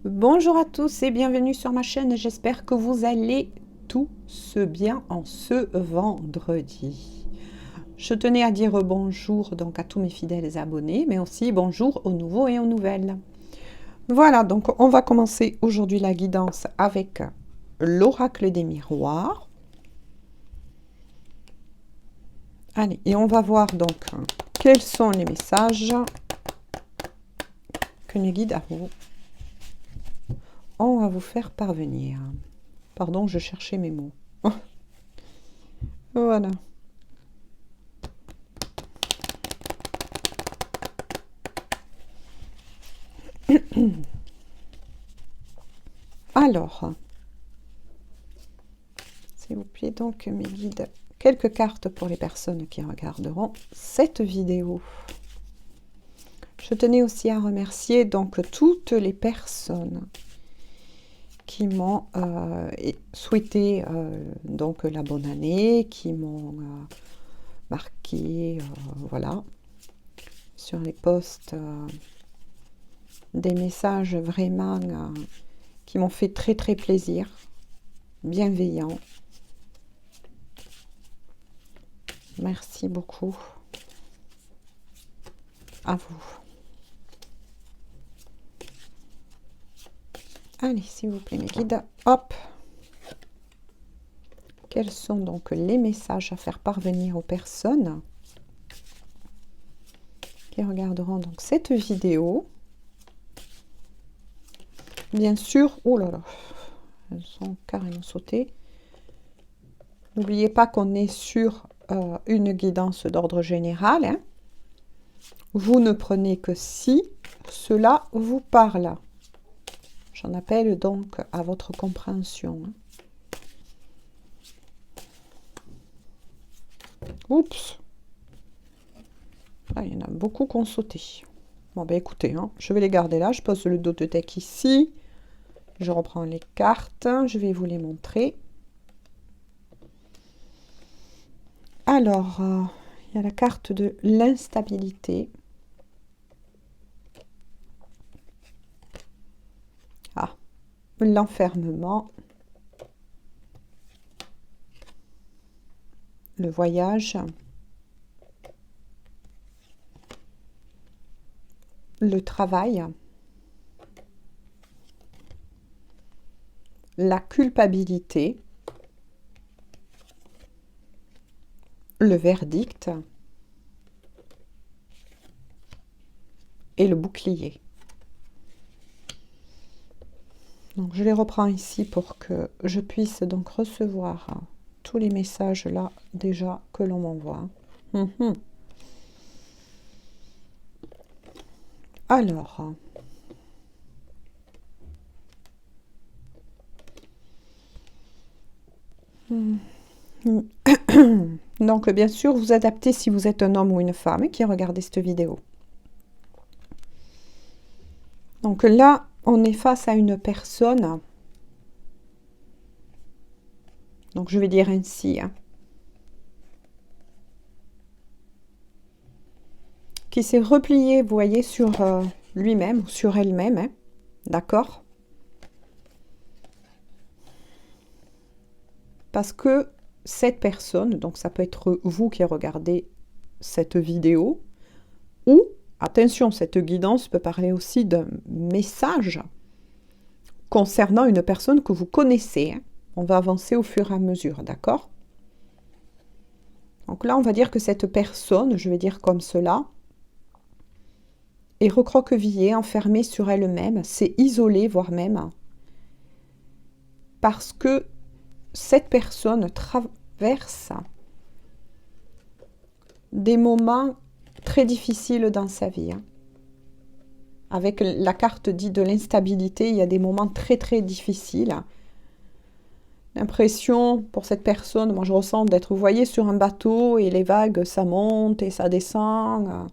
Bonjour à tous et bienvenue sur ma chaîne. J'espère que vous allez tous bien en ce vendredi. Je tenais à dire bonjour donc à tous mes fidèles abonnés, mais aussi bonjour aux nouveaux et aux nouvelles. Voilà, donc on va commencer aujourd'hui la guidance avec l'oracle des miroirs. Allez, et on va voir donc quels sont les messages que mes guides on va vous faire parvenir. Pardon, je cherchais mes mots. Voilà. Alors, s'il vous plaît, donc mes guides, quelques cartes pour les personnes qui regarderont cette vidéo. Je tenais aussi à remercier donc toutes les personnes qui m'ont souhaité donc la bonne année, qui m'ont marqué, voilà, sur les posts, des messages vraiment qui m'ont fait très très plaisir, bienveillants. Merci beaucoup à vous. Allez, s'il vous plaît, mes guides, hop. Quels sont donc les messages à faire parvenir aux personnes qui regarderont donc cette vidéo? Bien sûr, oh là là, elles sont carrément sautées. N'oubliez pas qu'on est sur une guidance d'ordre général. Hein. Vous ne prenez que si cela vous parle. J'en appelle donc à votre compréhension. Hein. Oups. Ah, il y en a beaucoup qui ont sauté. Bon, ben écoutez, hein, je vais les garder là. Je pose le dos de deck ici. Je reprends les cartes. Je vais vous les montrer. Alors, il y a la carte de l'instabilité. Ah, l'enfermement. Le voyage. Le travail. La culpabilité. Le verdict. Et le bouclier. Donc, je les reprends ici pour que je puisse donc recevoir tous les messages là déjà que l'on m'envoie. Alors, donc bien sûr, vous adaptez si vous êtes un homme ou une femme qui regardez cette vidéo. Donc là, on est face à une personne. Donc je vais dire ainsi. Hein, qui s'est replié, vous voyez, sur lui-même ou sur elle-même. Hein, d'accord? Parce que cette personne, donc ça peut être vous qui regardez cette vidéo, ou, attention, cette guidance peut parler aussi d'un message concernant une personne que vous connaissez. Hein. On va avancer au fur et à mesure, d'accord? Donc là, on va dire que cette personne, je vais dire comme cela, est recroquevillée, enfermée sur elle-même, s'est isolée, voire même, parce que cette personne traverse des moments très difficiles dans sa vie. Hein. Avec la carte dite de l'instabilité, il y a des moments très très difficiles. L'impression pour cette personne, moi je ressens d'être, vous voyez, sur un bateau et les vagues, ça monte et ça descend.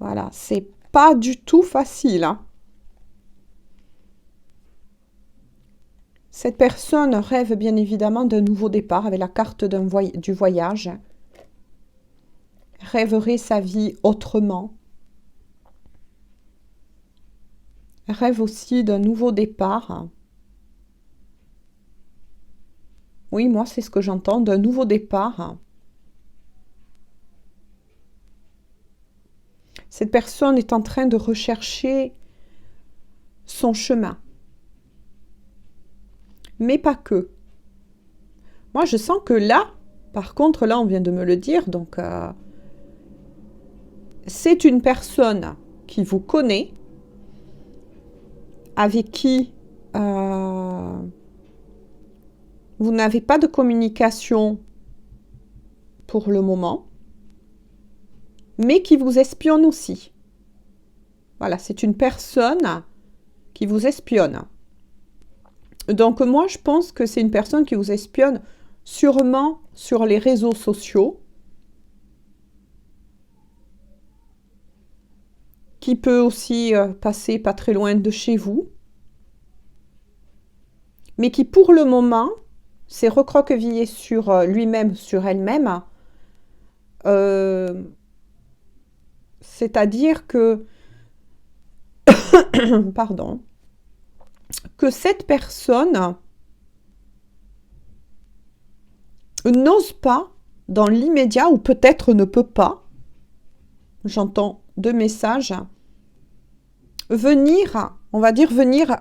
Voilà, c'est pas du tout facile. Hein. Cette personne rêve bien évidemment d'un nouveau départ avec la carte du voyage. Rêverait sa vie autrement. rêve aussi d'un nouveau départ. Oui, moi, c'est ce que j'entends, d'un nouveau départ. Cette personne est en train de rechercher son chemin. Mais pas que. Moi, je sens que là, par contre, là, on vient de me le dire, donc c'est une personne qui vous connaît, avec qui vous n'avez pas de communication pour le moment, mais qui vous espionne aussi. Voilà, c'est une personne qui vous espionne. Donc moi, je pense que c'est une personne qui vous espionne sûrement sur les réseaux sociaux, qui peut aussi passer pas très loin de chez vous, mais qui pour le moment s'est recroquevillé sur lui-même, sur elle-même, c'est-à-dire que, pardon, que cette personne n'ose pas, dans l'immédiat, ou peut-être ne peut pas, j'entends deux messages, venir, on va dire venir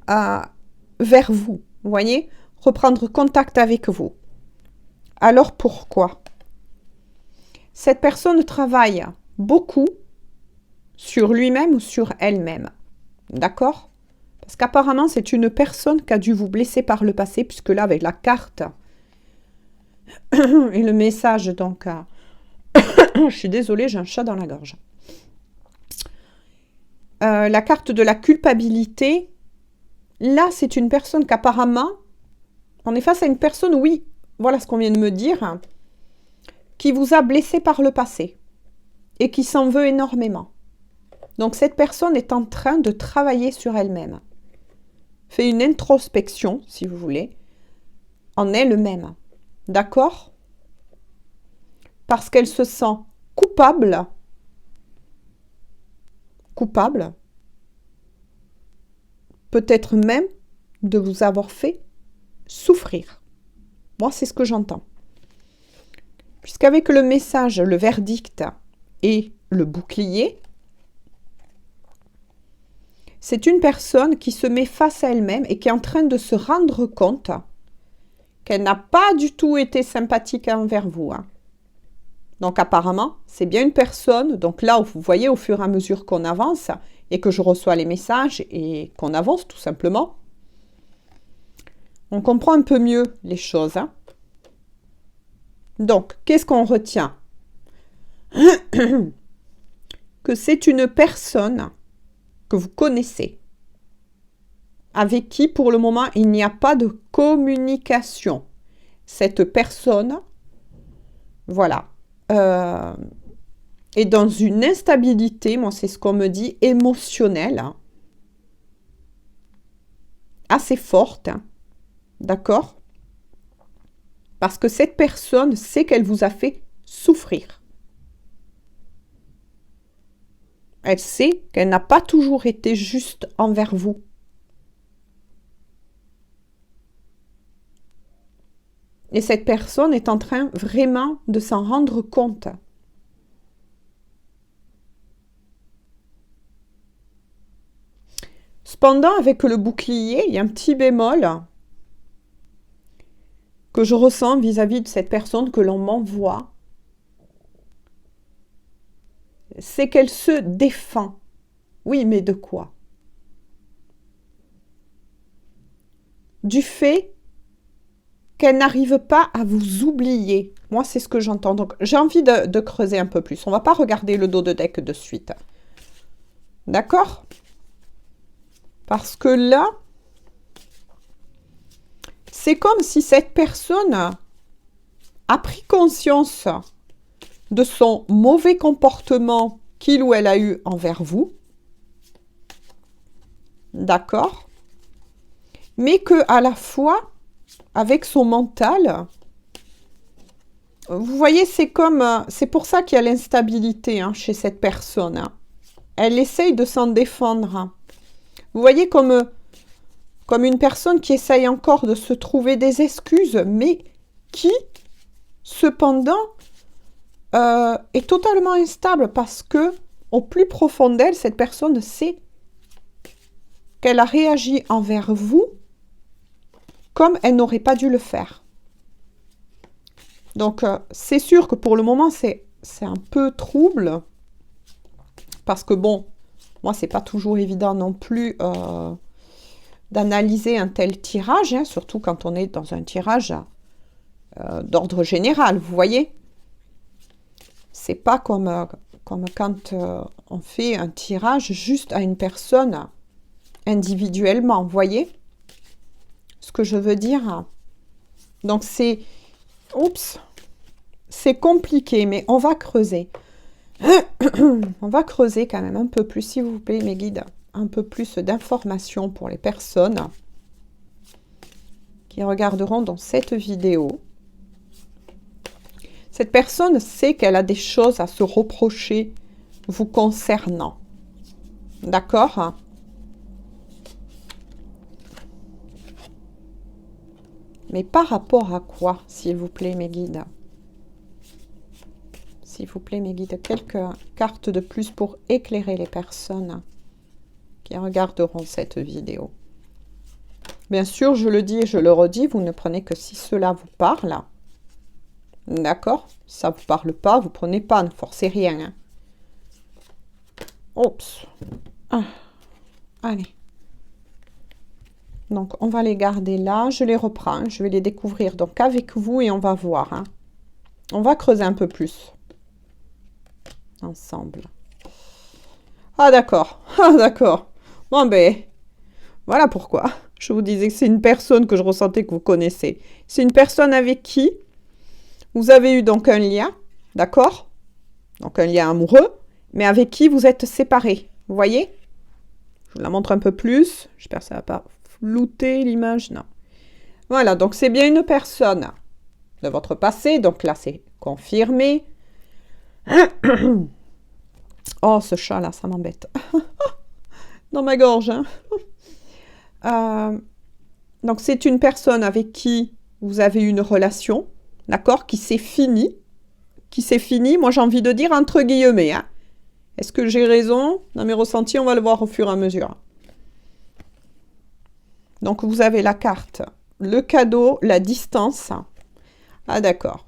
vers vous, vous voyez, reprendre contact avec vous. Alors pourquoi? Cette personne travaille beaucoup sur lui-même ou sur elle-même, d'accord? Parce qu'apparemment, c'est une personne qui a dû vous blesser par le passé, puisque là, avec la carte et le message, donc, je suis désolée, j'ai un chat dans la gorge. La carte de la culpabilité, là, c'est une personne qu'apparemment, on est face à une personne, oui, voilà ce qu'on vient de me dire, qui vous a blessé par le passé et qui s'en veut énormément. Donc, cette personne est en train de travailler sur elle-même. Fait une introspection, si vous voulez, en elle-même. D'accord? Parce qu'elle se sent coupable, peut-être même de vous avoir fait souffrir. Moi, c'est ce que j'entends. Puisqu'avec le message, le verdict et le bouclier, c'est une personne qui se met face à elle-même et qui est en train de se rendre compte qu'elle n'a pas du tout été sympathique envers vous. Donc apparemment, c'est bien une personne, donc là, vous voyez, au fur et à mesure qu'on avance et que je reçois les messages et qu'on avance tout simplement, on comprend un peu mieux les choses. Donc, qu'est-ce qu'on retient? Que c'est une personne que vous connaissez, avec qui, pour le moment, il n'y a pas de communication. Cette personne, voilà, est dans une instabilité, moi, c'est ce qu'on me dit, émotionnelle, assez forte, d'accord? Parce que cette personne sait qu'elle vous a fait souffrir. Elle sait qu'elle n'a pas toujours été juste envers vous. Et cette personne est en train vraiment de s'en rendre compte. Cependant, avec le bouclier, il y a un petit bémol que je ressens vis-à-vis de cette personne que l'on m'envoie. C'est qu'elle se défend. Oui, mais de quoi? Du fait qu'elle n'arrive pas à vous oublier. Moi, c'est ce que j'entends. Donc, j'ai envie de creuser un peu plus. On ne va pas regarder le dos de deck de suite. D'accord? Parce que là, c'est comme si cette personne a pris conscience de son mauvais comportement qu'il ou elle a eu envers vous. D'accord? Mais que à la fois, avec son mental, vous voyez, c'est pour ça qu'il y a l'instabilité chez cette personne. Elle essaye de s'en défendre. Vous voyez comme une personne qui essaye encore de se trouver des excuses, mais qui, cependant, est totalement instable parce que, au plus profond d'elle, cette personne sait qu'elle a réagi envers vous comme elle n'aurait pas dû le faire. Donc, c'est sûr que pour le moment, c'est un peu trouble. Parce que, bon, moi, c'est pas toujours évident non plus d'analyser un tel tirage, hein, surtout quand on est dans un tirage d'ordre général, vous voyez. C'est pas comme quand on fait un tirage juste à une personne individuellement, vous voyez ce que je veux dire? Donc, c'est... Oups, c'est compliqué, mais on va creuser. On va creuser quand même un peu plus, s'il vous plaît, mes guides. Un peu plus d'informations pour les personnes qui regarderont dans cette vidéo. Cette personne sait qu'elle a des choses à se reprocher vous concernant. D'accord? Mais par rapport à quoi, s'il vous plaît, mes guides? S'il vous plaît, mes guides, quelques cartes de plus pour éclairer les personnes qui regarderont cette vidéo. Bien sûr, je le dis et je le redis, vous ne prenez que si cela vous parle. D'accord? Si ça ne vous parle pas, vous ne prenez pas, ne forcez rien. Hein. Oups. Ah. Allez. Donc, on va les garder là. Je les reprends. Je vais les découvrir donc avec vous et on va voir. Hein. On va creuser un peu plus. Ensemble. Ah, d'accord. Ah, d'accord. Bon, ben, voilà pourquoi. Je vous disais que c'est une personne que je ressentais que vous connaissez. C'est une personne avec qui vous avez eu donc un lien, d'accord? Donc, un lien amoureux, mais avec qui vous êtes séparés. Vous voyez? Je vous la montre un peu plus. J'espère que ça ne va pas flouter l'image. Non. Voilà, donc c'est bien une personne de votre passé. Donc là, c'est confirmé. Oh, ce chat-là, ça m'embête. Dans ma gorge. Hein. Donc, c'est une personne avec qui vous avez eu une relation, d'accord, qui s'est finie. Qui s'est finie, moi j'ai envie de dire entre guillemets. Hein. Est-ce que j'ai raison? Dans mes ressentis, on va le voir au fur et à mesure. Donc, vous avez la carte, le cadeau, la distance. Ah, d'accord.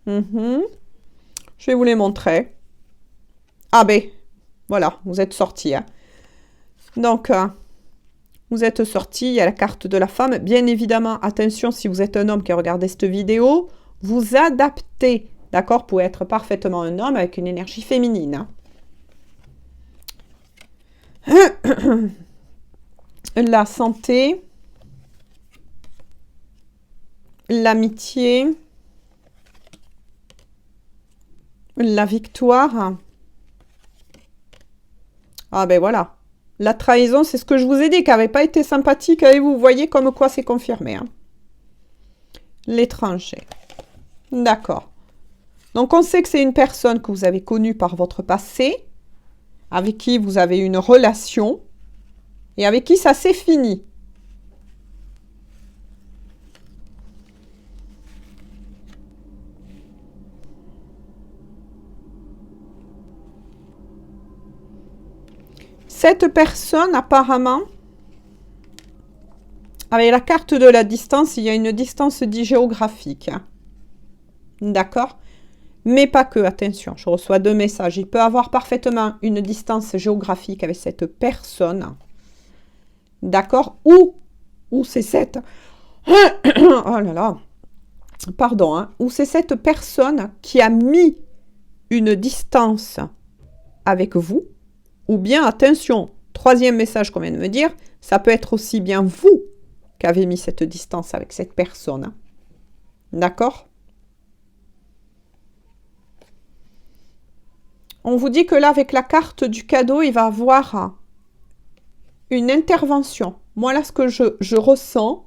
Je vais vous les montrer. Ah ben, voilà, vous êtes sortis. Hein. Donc, vous êtes sortis, il y a la carte de la femme. Bien évidemment, attention, si vous êtes un homme qui regarde cette vidéo, vous adaptez, d'accord, pour être parfaitement un homme avec une énergie féminine. Hein. La santé, l'amitié, la victoire. Ah ben voilà. La trahison, c'est ce que je vous ai dit, qui n'avait pas été sympathique avec vous. Vous voyez comme quoi c'est confirmé. Hein. L'étranger. D'accord. Donc, on sait que c'est une personne que vous avez connue par votre passé, avec qui vous avez une relation, et avec qui ça s'est fini. Cette personne, apparemment, avec la carte de la distance, il y a une distance dite géographique. Hein. D'accord? Mais pas que, attention, je reçois 2 messages. Il peut avoir parfaitement une distance géographique avec cette personne. D'accord? Ou c'est cette... Oh là là. Pardon. Hein. Ou c'est cette personne qui a mis une distance avec vous. Ou bien, attention, 3e message qu'on vient de me dire, ça peut être aussi bien vous qui avez mis cette distance avec cette personne. Hein. D'accord? On vous dit que là, avec la carte du cadeau, il va avoir une intervention. Moi, là, ce que je ressens,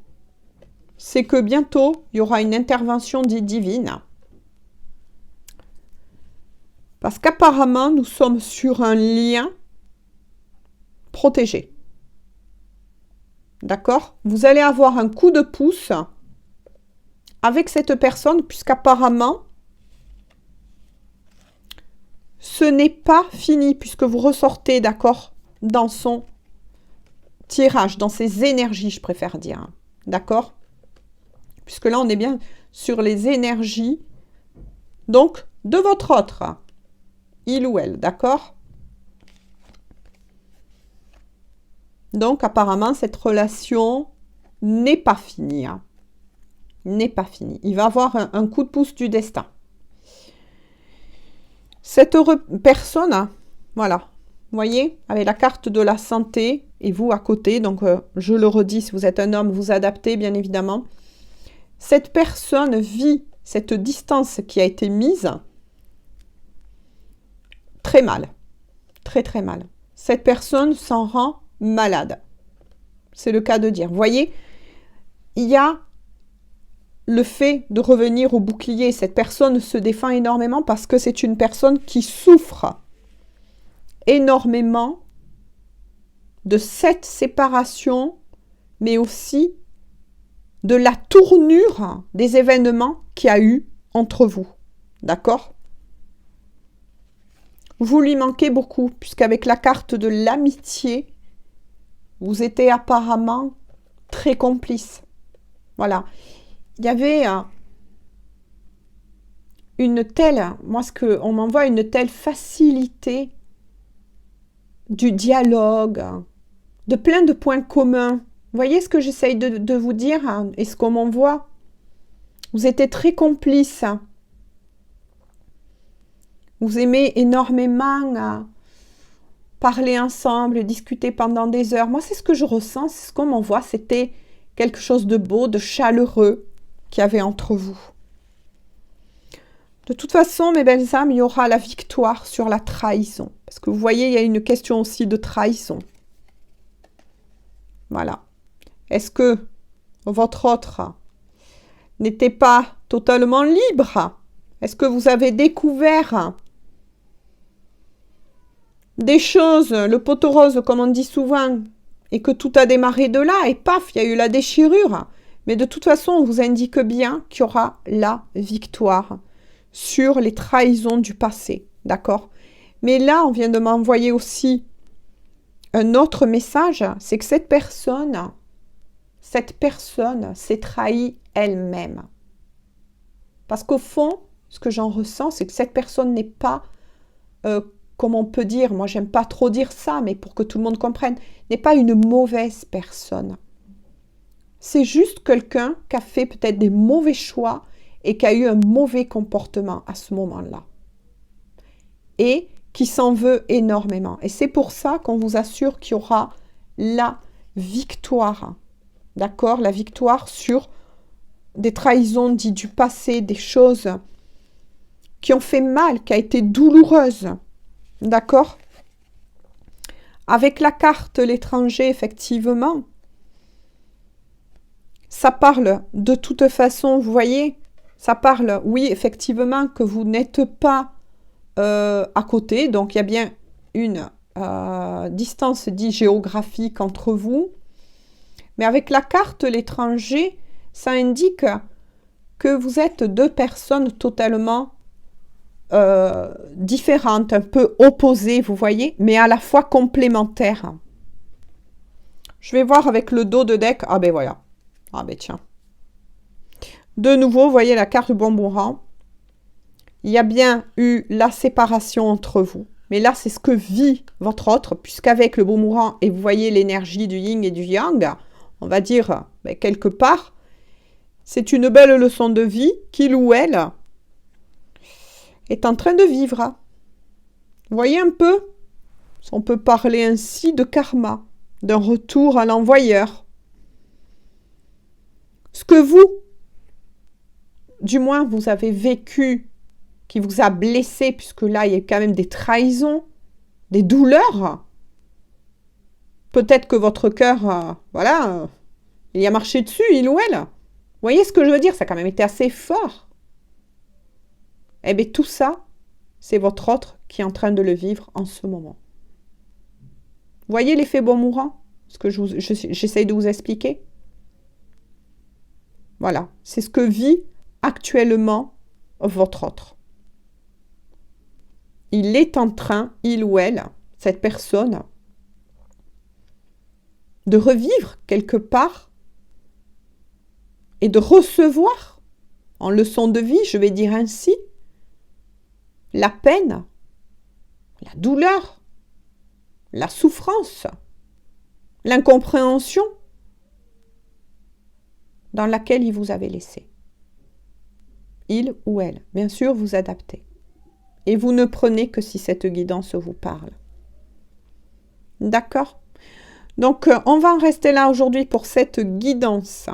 c'est que bientôt, il y aura une intervention dite divine. Parce qu'apparemment, nous sommes sur un lien protégé. D'accord? Vous allez avoir un coup de pouce avec cette personne, puisqu'apparemment, ce n'est pas fini, puisque vous ressortez, d'accord, dans son tirage, dans ses énergies, je préfère dire. D'accord? Puisque là, on est bien sur les énergies, donc, de votre autre, il ou elle, d'accord? Donc, apparemment, cette relation n'est pas finie. Hein. N'est pas finie. Il va avoir un coup de pouce du destin. Cette personne, voilà, vous voyez, avec la carte de la santé, et vous à côté, donc je le redis, si vous êtes un homme, vous adaptez, bien évidemment. Cette personne vit cette distance qui a été mise très mal. Très, très mal. Cette personne s'en rend malade. C'est le cas de dire. Vous voyez, il y a le fait de revenir au bouclier. Cette personne se défend énormément parce que c'est une personne qui souffre énormément de cette séparation, mais aussi de la tournure des événements qu'il y a eu entre vous. D'accord? Vous lui manquez beaucoup, puisqu'avec la carte de l'amitié, vous étiez apparemment très complices. Voilà. Il y avait une telle, moi ce que on m'envoie, une telle facilité du dialogue, de plein de points communs. Vous voyez ce que j'essaye de vous dire hein, et ce qu'on m'envoie? Vous étiez très complices. Vous aimez énormément parler ensemble, discuter pendant des heures. Moi, c'est ce que je ressens, c'est ce qu'on m'envoie. C'était quelque chose de beau, de chaleureux qu'il y avait entre vous. De toute façon, mes belles âmes, il y aura la victoire sur la trahison. Parce que vous voyez, il y a une question aussi de trahison. Voilà. Est-ce que votre autre n'était pas totalement libre? Est-ce que vous avez découvert des choses, le pot rose, comme on dit souvent, et que tout a démarré de là, et paf, il y a eu la déchirure. Mais de toute façon, on vous indique bien qu'il y aura la victoire sur les trahisons du passé, d'accord? Mais là, on vient de m'envoyer aussi un autre message, c'est que cette personne s'est trahie elle-même. Parce qu'au fond, ce que j'en ressens, c'est que cette personne n'est pas, comme on peut dire, moi j'aime pas trop dire ça, mais pour que tout le monde comprenne, n'est pas une mauvaise personne. C'est juste quelqu'un qui a fait peut-être des mauvais choix et qui a eu un mauvais comportement à ce moment-là. Et qui s'en veut énormément. Et c'est pour ça qu'on vous assure qu'il y aura la victoire. D'accord? La victoire sur des trahisons dites du passé, des choses qui ont fait mal, qui a été douloureuse. D'accord? Avec la carte l'étranger, effectivement, ça parle de toute façon, vous voyez, ça parle, oui, effectivement, que vous n'êtes pas à côté, donc il y a bien une distance dite géographique entre vous, mais avec la carte l'étranger, ça indique que vous êtes deux personnes totalement différentes, un peu opposées, vous voyez, mais à la fois complémentaires. Je vais voir avec le dos de deck. Ah ben voilà. Ah ben tiens. De nouveau, vous voyez la carte du bon mourant. Il y a bien eu la séparation entre vous. Mais là, c'est ce que vit votre autre, puisqu'avec le beau mourant, et vous voyez l'énergie du yin et du yang, on va dire, ben, quelque part, c'est une belle leçon de vie qu'il ou elle est en train de vivre. Vous voyez un peu? On peut parler ainsi de karma, d'un retour à l'envoyeur. Ce que vous, du moins, vous avez vécu, qui vous a blessé, puisque là, il y a quand même des trahisons, des douleurs. Peut-être que votre cœur, voilà, il y a marché dessus, il ou elle. Vous voyez ce que je veux dire? Ça a quand même été assez fort. Eh bien, tout ça, c'est votre autre qui est en train de le vivre en ce moment. Voyez l'effet bon mourant? Ce que j'essaye de vous expliquer. Voilà, c'est ce que vit actuellement votre autre. Il est en train, il ou elle, cette personne, de revivre quelque part et de recevoir en leçon de vie, je vais dire ainsi, la peine, la douleur, la souffrance, l'incompréhension dans laquelle il vous avait laissé. Il ou elle. Bien sûr, vous adaptez. Et vous ne prenez que si cette guidance vous parle. D'accord? Donc, on va en rester là aujourd'hui pour cette guidance.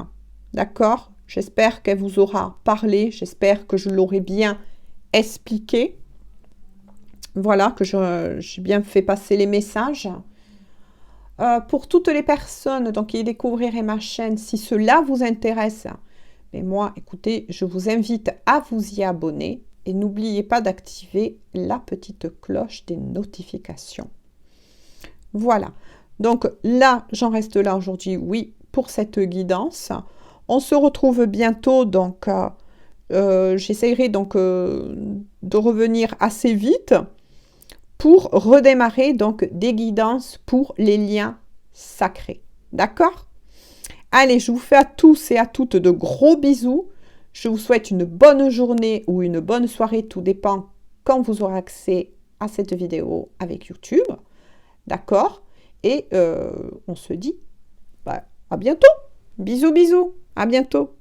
D'accord? J'espère qu'elle vous aura parlé. J'espère que je l'aurai bien expliqué. Voilà, que j'ai bien fait passer les messages. Pour toutes les personnes donc, qui découvriraient ma chaîne, si cela vous intéresse, mais moi, écoutez, je vous invite à vous y abonner et n'oubliez pas d'activer la petite cloche des notifications. Voilà. Donc là, j'en reste là aujourd'hui, oui, pour cette guidance. On se retrouve bientôt, donc j'essaierai donc de revenir assez vite pour redémarrer donc des guidances pour les liens sacrés. D'accord? Allez, je vous fais à tous et à toutes de gros bisous. Je vous souhaite une bonne journée ou une bonne soirée, tout dépend quand vous aurez accès à cette vidéo avec YouTube. D'accord? Et on se dit à bientôt. Bisous, bisous. À bientôt.